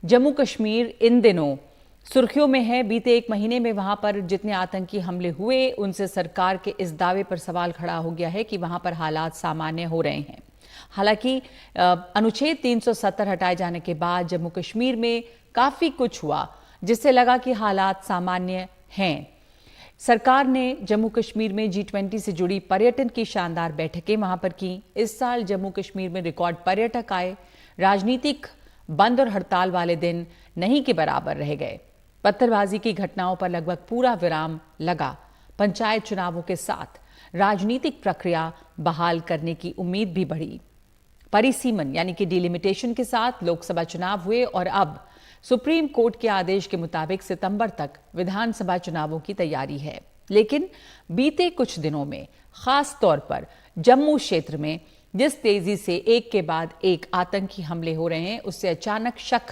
जम्मू कश्मीर इन दिनों सुर्खियों में है। बीते एक महीने में वहां पर जितने आतंकी हमले हुए, उनसे सरकार के इस दावे पर सवाल खड़ा हो गया है कि वहां पर हालात सामान्य हो रहे हैं। हालांकि अनुच्छेद 370 हटाए जाने के बाद जम्मू कश्मीर में काफी कुछ हुआ जिससे लगा कि हालात सामान्य हैं। सरकार ने जम्मू कश्मीर में G20 से जुड़ी पर्यटन की शानदार बैठकें वहां पर की। इस साल जम्मू कश्मीर में रिकॉर्ड पर्यटक आए। राजनीतिक बंद और हड़ताल वाले दिन नहीं के बराबर रह गए। पत्थरबाजी की घटनाओं पर लगभग पूरा विराम लगा। पंचायत चुनावों के साथ राजनीतिक प्रक्रिया बहाल करने की उम्मीद भी बढ़ी। परिसीमन यानी कि डिलिमिटेशन के साथ लोकसभा चुनाव हुए और अब सुप्रीम कोर्ट के आदेश के मुताबिक सितंबर तक विधानसभा चुनावों की तैयारी है। लेकिन बीते कुछ दिनों में खास तौर पर जम्मू क्षेत्र में जिस तेजी से एक के बाद एक आतंकी हमले हो रहे हैं, उससे अचानक शक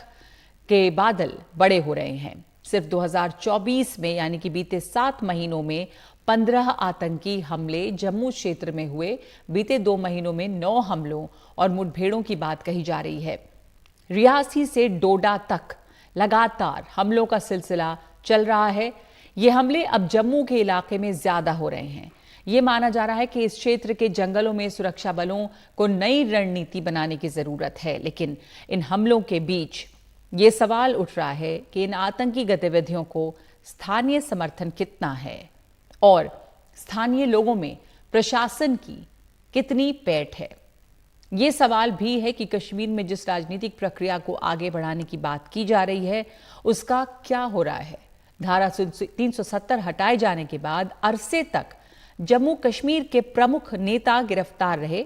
के बादल बड़े हो रहे हैं। सिर्फ 2024 में यानी कि बीते 7 महीनों में 15 आतंकी हमले जम्मू क्षेत्र में हुए। बीते 2 महीनों में 9 हमलों और मुठभेड़ों की बात कही जा रही है। रियासी से डोडा तक लगातार हमलों का सिलसिला चल रहा है। ये हमले अब जम्मू के इलाके में ज्यादा हो रहे हैं। ये माना जा रहा है कि इस क्षेत्र के जंगलों में सुरक्षा बलों को नई रणनीति बनाने की जरूरत है। लेकिन इन हमलों के बीच ये सवाल उठ रहा है कि इन आतंकी गतिविधियों को स्थानीय समर्थन कितना है और स्थानीय लोगों में प्रशासन की कितनी पैठ है। ये सवाल भी है कि कश्मीर में जिस राजनीतिक प्रक्रिया को आगे बढ़ाने की बात की जा रही है, उसका क्या हो रहा है। धारा 370 हटाए जाने के बाद अरसे तक जम्मू कश्मीर के प्रमुख नेता गिरफ्तार रहे।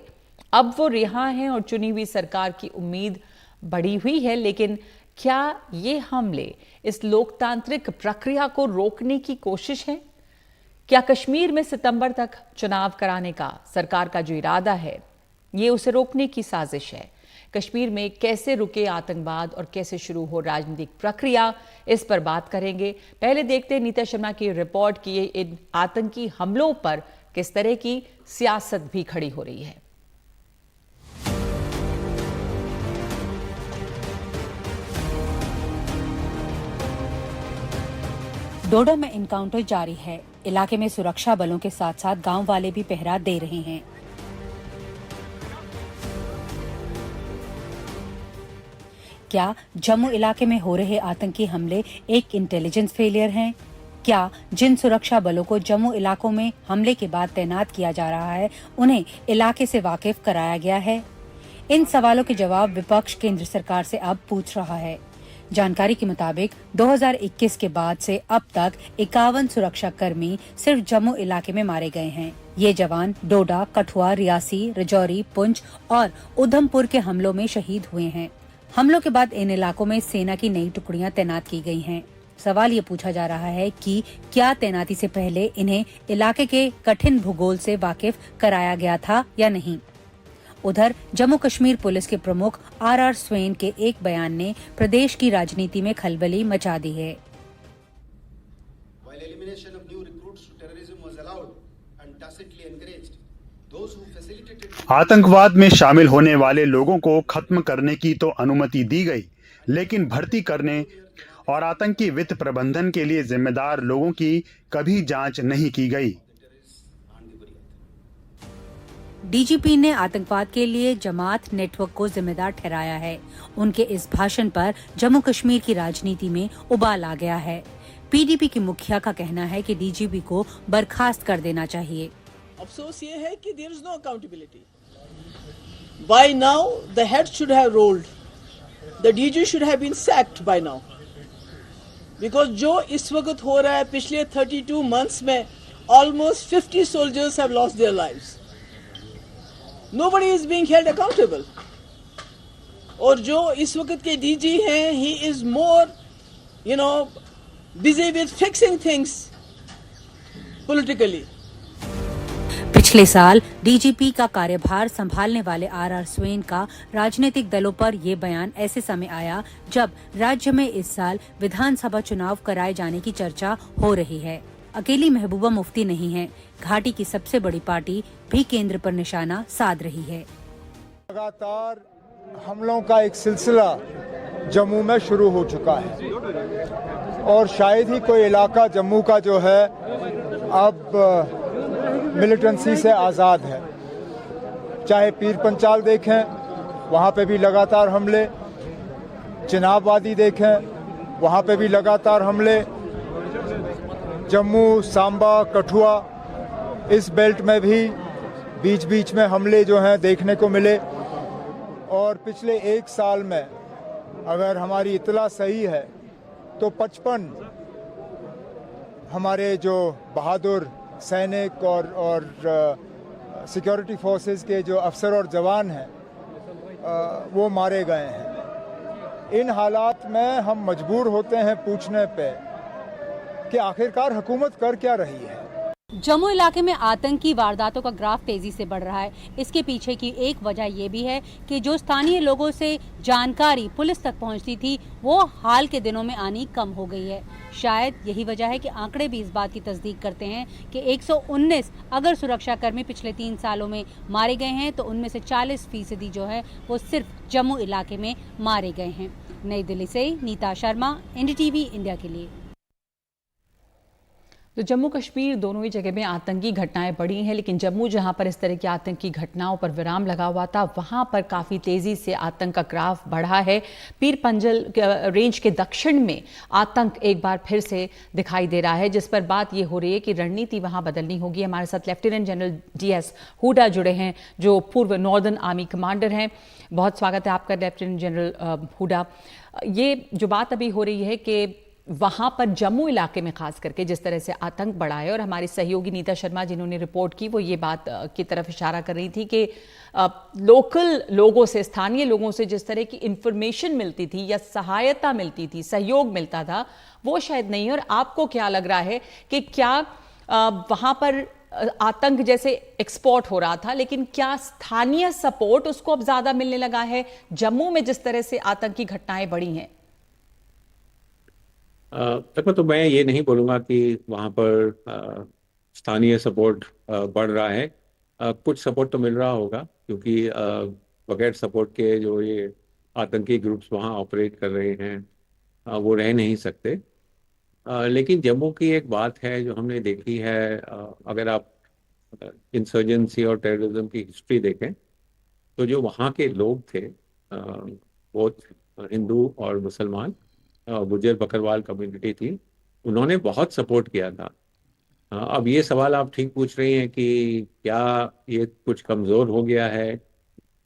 अब वो रिहा हैं और चुनी हुई सरकार की उम्मीद बढ़ी हुई है। लेकिन क्या ये हमले इस लोकतांत्रिक प्रक्रिया को रोकने की कोशिश है? क्या कश्मीर में सितंबर तक चुनाव कराने का सरकार का जो इरादा है, ये उसे रोकने की साजिश है? कश्मीर में कैसे रुके आतंकवाद और कैसे शुरू हो राजनीतिक प्रक्रिया, इस पर बात करेंगे। पहले देखते हैं नीता शर्मा की रिपोर्ट की इन आतंकी हमलों पर किस तरह की सियासत भी खड़ी हो रही है। डोडा में एनकाउंटर जारी है। इलाके में सुरक्षा बलों के साथ साथ गांव वाले भी पहरा दे रहे हैं। क्या जम्मू इलाके में हो रहे आतंकी हमले एक इंटेलिजेंस फेलियर हैं? क्या जिन सुरक्षा बलों को जम्मू इलाकों में हमले के बाद तैनात किया जा रहा है, उन्हें इलाके से वाकिफ कराया गया है? इन सवालों के जवाब विपक्ष केंद्र सरकार से अब पूछ रहा है। जानकारी के मुताबिक 2021 के बाद से अब तक 51 सुरक्षा कर्मी सिर्फ जम्मू इलाके में मारे गए हैं। ये जवान डोडा, कठुआ, रियासी, राजौरी, पुंछ और उधमपुर के हमलों में शहीद हुए हैं। हमलों के बाद इन इलाकों में सेना की नई टुकड़ियां तैनात की गई हैं। सवाल ये पूछा जा रहा है कि क्या तैनाती से पहले इन्हें इलाके के कठिन भूगोल से वाकिफ कराया गया था या नहीं। उधर जम्मू कश्मीर पुलिस के प्रमुख RR स्वेन के एक बयान ने प्रदेश की राजनीति में खलबली मचा दी है। आतंकवाद में शामिल होने वाले लोगों को खत्म करने की तो अनुमति दी गई, लेकिन भर्ती करने और आतंकी वित्त प्रबंधन के लिए जिम्मेदार लोगों की कभी जांच नहीं की गई। डीजीपी ने आतंकवाद के लिए जमात नेटवर्क को जिम्मेदार ठहराया है। उनके इस भाषण पर जम्मू कश्मीर की राजनीति में उबाल आ गया है। PDP की मुखिया का कहना है कि डीजीपी को बर्खास्त कर देना चाहिए। अफसोस ये है कि there is no accountability. By now the head should have rolled, the DG should have been sacked by now, because जो इस वक्त हो रहा है, पिछले 32 मंथ्स में almost 50 soldiers have lost their lives. Nobody is being held accountable. और जो इस वक्त के डीजी हैं, he is more, busy with fixing things politically. पिछले साल डीजीपी का कार्यभार संभालने वाले RR स्वेन का राजनीतिक दलों पर ये बयान ऐसे समय आया जब राज्य में इस साल विधानसभा चुनाव कराए जाने की चर्चा हो रही है। अकेली महबूबा मुफ्ती नहीं है, घाटी की सबसे बड़ी पार्टी भी केंद्र पर निशाना साध रही है। लगातार हमलों का एक सिलसिला जम्मू में शुरू हो चुका है और शायद ही कोई इलाका जम्मू का जो है अब मिलिटेंसी से आज़ाद है। चाहे पीर पंचाल देखें, वहाँ पे भी लगातार हमले, चिनाब वादी देखें, वहाँ पे भी लगातार हमले, जम्मू, सांबा, कठुआ, इस बेल्ट में भी बीच बीच में हमले जो हैं देखने को मिले। और पिछले 1 साल में अगर हमारी इत्तला सही है तो 55 हमारे जो बहादुर सैनिक और सिक्योरिटी फोर्सेस के जो अफसर और जवान हैं वो मारे गए हैं। इन हालात में हम मजबूर होते हैं पूछने पे कि आखिरकार हुकूमत कर क्या रही है। जम्मू इलाके में आतंकी वारदातों का ग्राफ तेजी से बढ़ रहा है। इसके पीछे की एक वजह यह भी है कि जो स्थानीय लोगों से जानकारी पुलिस तक पहुंचती थी वो हाल के दिनों में आनी कम हो गई है। शायद यही वजह है कि आंकड़े भी इस बात की तस्दीक करते हैं कि 119 अगर सुरक्षाकर्मी पिछले 3 सालों में मारे गए हैं तो उनमें से 40% जो है वो सिर्फ जम्मू इलाके में मारे गए हैं। नई दिल्ली से नीता शर्मा, एनडीटीवी इंडिया के लिए। तो जम्मू कश्मीर दोनों ही जगह में आतंकी घटनाएं बढ़ी हैं, लेकिन जम्मू जहां पर इस तरह की आतंकी घटनाओं पर विराम लगा हुआ था वहां पर काफ़ी तेज़ी से आतंक का ग्राफ बढ़ा है। पीर पंजल रेंज के दक्षिण में आतंक एक बार फिर से दिखाई दे रहा है, जिस पर बात ये हो रही है कि रणनीति वहां बदलनी होगी। हमारे साथ लेफ्टिनेंट जनरल DS हुडा जुड़े हैं जो पूर्व नॉर्दर्न आर्मी कमांडर हैं। बहुत स्वागत है आपका लेफ्टिनेंट जनरल हुडा। ये जो बात अभी हो रही है कि वहां पर जम्मू इलाके में खास करके जिस तरह से आतंक बढ़ा है, और हमारी सहयोगी नीता शर्मा जिन्होंने रिपोर्ट की वो ये बात की तरफ इशारा कर रही थी कि लोकल लोगों से, स्थानीय लोगों से जिस तरह की इंफॉर्मेशन मिलती थी या सहायता मिलती थी, सहयोग मिलता था, वो शायद नहीं। और आपको क्या लग रहा है कि क्या वहां पर आतंक जैसे एक्सपोर्ट हो रहा था, लेकिन क्या स्थानीय सपोर्ट उसको अब ज्यादा मिलने लगा है जम्मू में जिस तरह से आतंकी घटनाएं बढ़ी हैं? तक तो मैं ये नहीं बोलूँगा कि वहाँ पर स्थानीय सपोर्ट बढ़ रहा है। कुछ सपोर्ट तो मिल रहा होगा क्योंकि बगैर सपोर्ट के जो ये आतंकी ग्रुप्स वहाँ ऑपरेट कर रहे हैं वो रह नहीं सकते। लेकिन जम्मू की एक बात है जो हमने देखी है, अगर आप इंसर्जेंसी और टेररिज्म की हिस्ट्री देखें तो जो वहाँ के लोग थे बहुत हिंदू और मुसलमान, गुज्जर बकरवाल कम्युनिटी थी, उन्होंने बहुत सपोर्ट किया था। अब ये सवाल आप ठीक पूछ रही हैं कि क्या ये कुछ कमज़ोर हो गया है,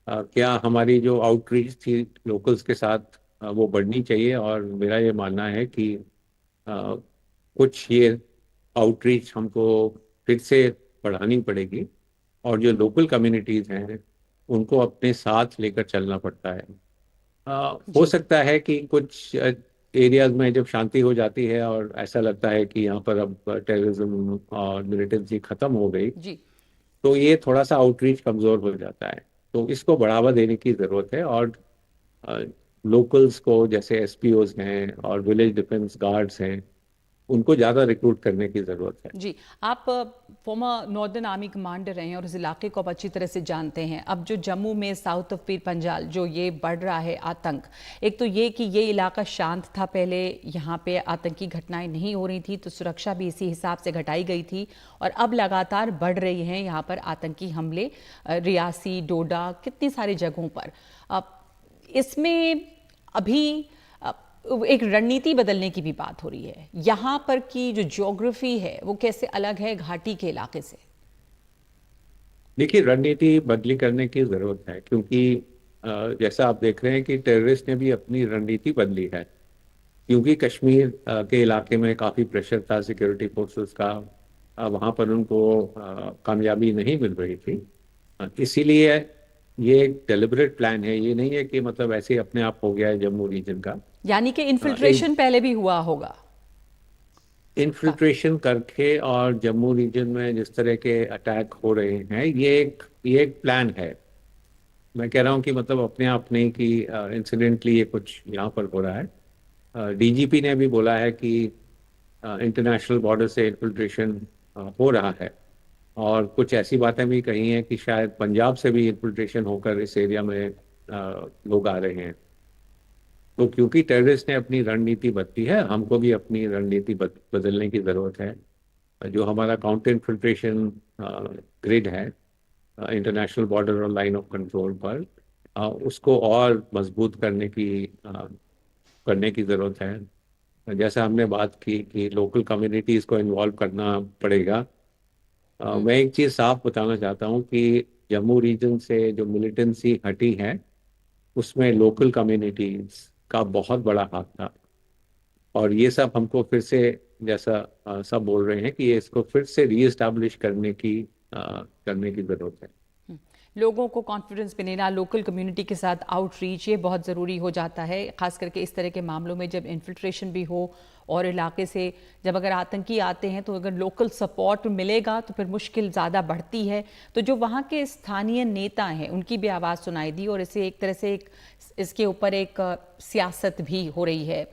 क्या हमारी जो आउटरीच थी लोकल्स के साथ वो बढ़नी चाहिए। और मेरा ये मानना है कि कुछ ये आउटरीच हमको फिर से बढ़ानी पड़ेगी और जो लोकल कम्युनिटीज़ हैं उनको अपने साथ लेकर चलना पड़ता है। हो सकता है कि कुछ एरियाज में जब शांति हो जाती है और ऐसा लगता है कि यहाँ पर अब टेररिज्म और मिलिटेंसी खत्म हो गई जी। तो ये थोड़ा सा आउटरीच कमजोर हो जाता है, तो इसको बढ़ावा देने की जरूरत है। और लोकल्स को जैसे SPOs हैं और विलेज डिफेंस गार्ड्स हैं उनको ज़्यादा रिक्रूट करने की ज़रूरत है। जी, आप फॉर्मर नॉर्दर्न आर्मी कमांडर हैं और इस इलाके को आप अच्छी तरह से जानते हैं। अब जो जम्मू में साउथ ऑफ पीर पंजाल जो ये बढ़ रहा है आतंक, एक तो ये कि ये इलाका शांत था पहले, यहाँ पे आतंकी घटनाएं नहीं हो रही थी तो सुरक्षा भी इसी हिसाब से घटाई गई थी, और अब लगातार बढ़ रही हैं यहाँ पर आतंकी हमले, रियासी, डोडा, कितनी सारी जगहों पर। अब इसमें अभी एक रणनीति बदलने की भी बात हो रही है। यहाँ पर की जो ज्योग्राफी है वो कैसे अलग है घाटी के इलाके से? देखिए, रणनीति बदली करने की जरूरत है क्योंकि जैसा आप देख रहे हैं कि टेररिस्ट ने भी अपनी रणनीति बदली है, क्योंकि कश्मीर के इलाके में काफ़ी प्रेशर था सिक्योरिटी फोर्सेस का, वहाँ पर उनको कामयाबी नहीं मिल रही थी। इसीलिए ये एक डेलिबरेट प्लान है, ये नहीं है कि मतलब ऐसे अपने आप हो गया है जम्मू रीजन का। यानी कि इन्फिल्ट्रेशन पहले भी हुआ होगा, इन्फिल्ट्रेशन करके और जम्मू रीजन में जिस तरह के अटैक हो रहे हैं ये एक प्लान है। मैं कह रहा हूँ कि मतलब अपने आप नहीं कि इंसिडेंटली ये कुछ यहाँ पर हो रहा है। DGP ने भी बोला है कि इंटरनेशनल बॉर्डर से इन्फिल्ट्रेशन हो रहा है, और कुछ ऐसी बातें भी कही हैं कि शायद पंजाब से भी इन्फिल्ट्रेशन होकर इस एरिया में लोग आ रहे हैं। तो क्योंकि टेररिस्ट ने अपनी रणनीति बदली है, हमको भी अपनी रणनीति बदलने की ज़रूरत है। जो हमारा काउंटर इन्फिल्ट्रेशन ग्रिड है इंटरनेशनल बॉर्डर और लाइन ऑफ कंट्रोल पर, उसको और मजबूत करने की ज़रूरत है। जैसा हमने बात की कि लोकल कम्युनिटीज़ को इन्वॉल्व करना पड़ेगा। मैं एक चीज़ साफ बताना चाहता हूँ कि जम्मू रीजन से जो मिलिटेंसी हटी है उसमें लोकल कम्युनिटीज़ का बहुत बड़ा हाथ था, और ये सब हमको फिर से, जैसा सब बोल रहे हैं कि ये इसको फिर से रीएस्टैब्लिश करने की ज़रूरत है। लोगों को कॉन्फिडेंस में लेना, लोकल कम्युनिटी के साथ आउटरीच, ये बहुत ज़रूरी हो जाता है, खास करके इस तरह के मामलों में जब इन्फिल्ट्रेशन भी हो और इलाके से जब अगर आतंकी आते हैं तो अगर लोकल सपोर्ट मिलेगा तो फिर मुश्किल ज़्यादा बढ़ती है। तो जो वहाँ के स्थानीय नेता हैं उनकी भी आवाज़ सुनाई दी और इसे एक तरह से इसके ऊपर एक सियासत भी हो रही है।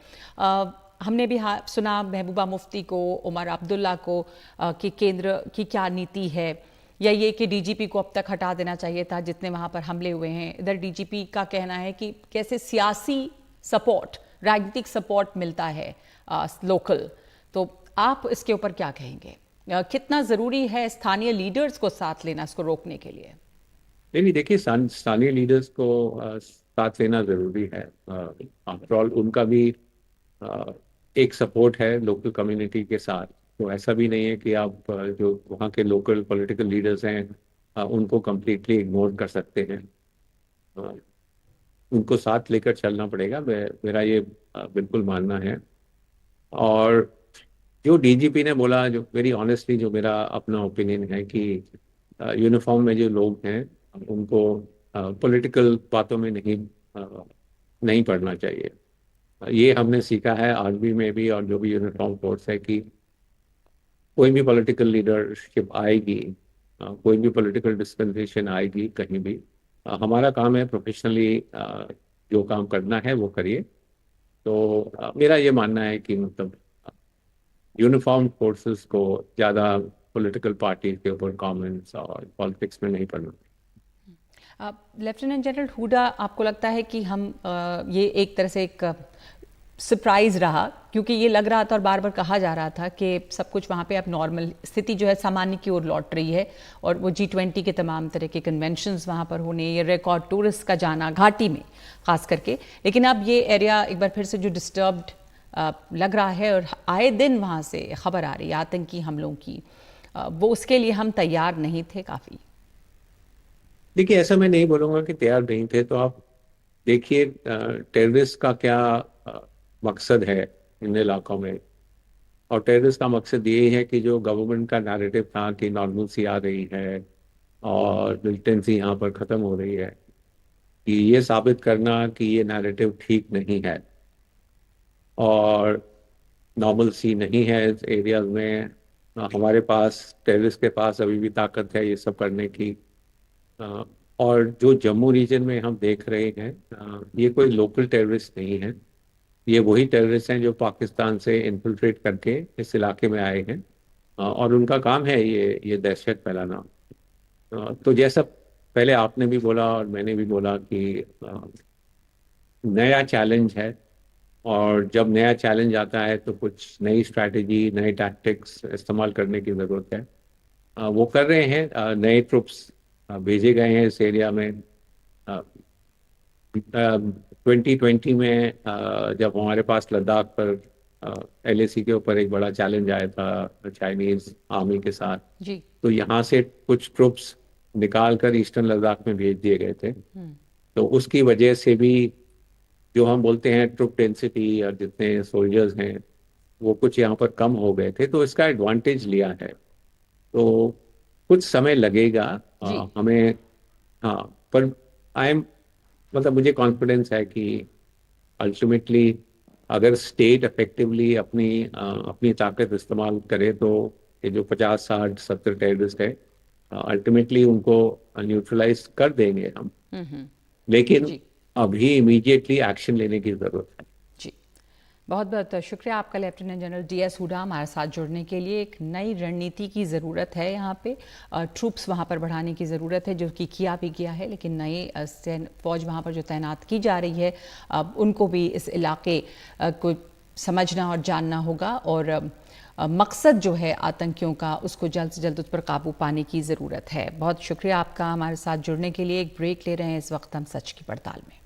हमने भी सुना महबूबा मुफ्ती को, उमर अब्दुल्ला को कि केंद्र की क्या नीति है, या ये कि डीजीपी को अब तक हटा देना चाहिए था जितने वहाँ पर हमले हुए हैं। इधर डीजीपी का कहना है कि कैसे सियासी सपोर्ट, राजनीतिक सपोर्ट मिलता है लोकल। तो आप इसके ऊपर क्या कहेंगे? कितना ज़रूरी है स्थानीय लीडर्स को साथ लेना इसको रोकने के लिए? नहीं, देखिए, स्थानीय लीडर्स को साथ लेना ज़रूरी है। आफ्टर ऑल उनका भी एक सपोर्ट है लोकल कम्युनिटी के साथ। तो ऐसा भी नहीं है कि आप जो वहाँ के लोकल पॉलिटिकल लीडर्स हैं उनको कम्प्लीटली इग्नोर कर सकते हैं। उनको साथ लेकर चलना पड़ेगा, मेरा ये बिल्कुल मानना है। और जो डीजीपी ने बोला, जो वेरी ऑनेस्टली जो मेरा अपना ओपिनियन है कि यूनिफॉर्म में जो लोग हैं उनको पॉलिटिकल बातों में नहीं पढ़ना चाहिए। ये हमने सीखा है आर्मी में भी और जो भी यूनिफॉर्म फोर्स है कि कोई भी पॉलिटिकल लीडरशिप आएगी, कोई भी पॉलिटिकल डिस्पेंसेशन आएगी कहीं भी, हमारा काम है प्रोफेशनली जो काम करना है वो करिए। तो मेरा ये मानना है कि मतलब यूनिफॉर्म फोर्सेस को ज़्यादा पॉलिटिकल पार्टी के ऊपर कमेंट्स और पॉलिटिक्स में नहीं पढ़ना। लेफ्टिनेंट जनरल हुडा, आपको लगता है कि हम ये एक तरह से एक सरप्राइज रहा, क्योंकि ये लग रहा था और बार बार कहा जा रहा था कि सब कुछ वहाँ पे अब नॉर्मल स्थिति जो है सामान्य की ओर लौट रही है, और वो G20 के तमाम तरह के कन्वेंशंस वहाँ पर होने, ये रिकॉर्ड टूरिस्ट का जाना घाटी में खास करके, लेकिन अब ये एरिया एक बार फिर से जो डिस्टर्ब्ड लग रहा है और आए दिन वहाँ से खबर आ रही है आतंकी हमलों की, वो उसके लिए हम तैयार नहीं थे काफ़ी। देखिए, ऐसा मैं नहीं बोलूँगा कि तैयार नहीं थे। तो आप देखिए टेररिस्ट का क्या मकसद है इन इलाकों में, और टेररिस्ट का मकसद ये है कि जो गवर्नमेंट का नैरेटिव था कि नॉर्मलसी आ रही है और मिलिटेंसी यहाँ पर ख़त्म हो रही है, कि ये साबित करना कि ये नैरेटिव ठीक नहीं है और नॉर्मलसी नहीं है इस एरियाज में। हमारे पास, टेररिस्ट के पास अभी भी ताकत है ये सब करने की। और जो जम्मू रीजन में हम देख रहे हैं, ये कोई लोकल टेररिस्ट नहीं है, ये वही टेररिस्ट हैं जो पाकिस्तान से इन्फिल्ट्रेट करके इस इलाके में आए हैं, और उनका काम है ये दहशत फैलाना। तो जैसा पहले आपने भी बोला और मैंने भी बोला कि नया चैलेंज है, और जब नया चैलेंज आता है तो कुछ नई स्ट्रैटेजी, नए टैक्टिक्स इस्तेमाल करने की ज़रूरत है। वो कर रहे हैं, नए ट्रुप्स भेजे गए हैं इस एरिया में। 2020 में जब हमारे पास लद्दाख पर LAC के ऊपर एक बड़ा चैलेंज आया था चाइनीज आर्मी के साथ जी। तो यहाँ से कुछ ट्रुप्स निकाल कर ईस्टर्न लद्दाख में भेज दिए गए थे। तो उसकी वजह से भी जो हम बोलते हैं ट्रुप डेंसिटी और जितने सोल्जर्स हैं वो कुछ यहाँ पर कम हो गए थे, तो इसका एडवांटेज लिया है। तो कुछ समय लगेगा हमें, हाँ, पर मतलब मुझे कॉन्फिडेंस है कि अल्टीमेटली अगर स्टेट इफेक्टिवली अपनी ताकत इस्तेमाल करे तो ये जो 50, 60, 70 टेररिस्ट है अल्टीमेटली उनको न्यूट्रलाइज कर देंगे हम। लेकिन अभी इमीडिएटली एक्शन लेने की जरूरत है। जी, बहुत बहुत शुक्रिया आपका लेफ्टिनेंट जनरल DS हुडा हमारे साथ जुड़ने के लिए। एक नई रणनीति की ज़रूरत है, यहाँ पे ट्रूप्स वहाँ पर बढ़ाने की ज़रूरत है, जो कि किया भी गया है, लेकिन नई फ़ौज वहाँ पर जो तैनात की जा रही है उनको भी इस इलाके को समझना और जानना होगा, और मकसद जो है आतंकियों का उसको जल्द से जल्द उस पर काबू पाने की ज़रूरत है। बहुत शुक्रिया आपका हमारे साथ जुड़ने के लिए। एक ब्रेक ले रहे हैं इस वक्त हम सच की पड़ताल में।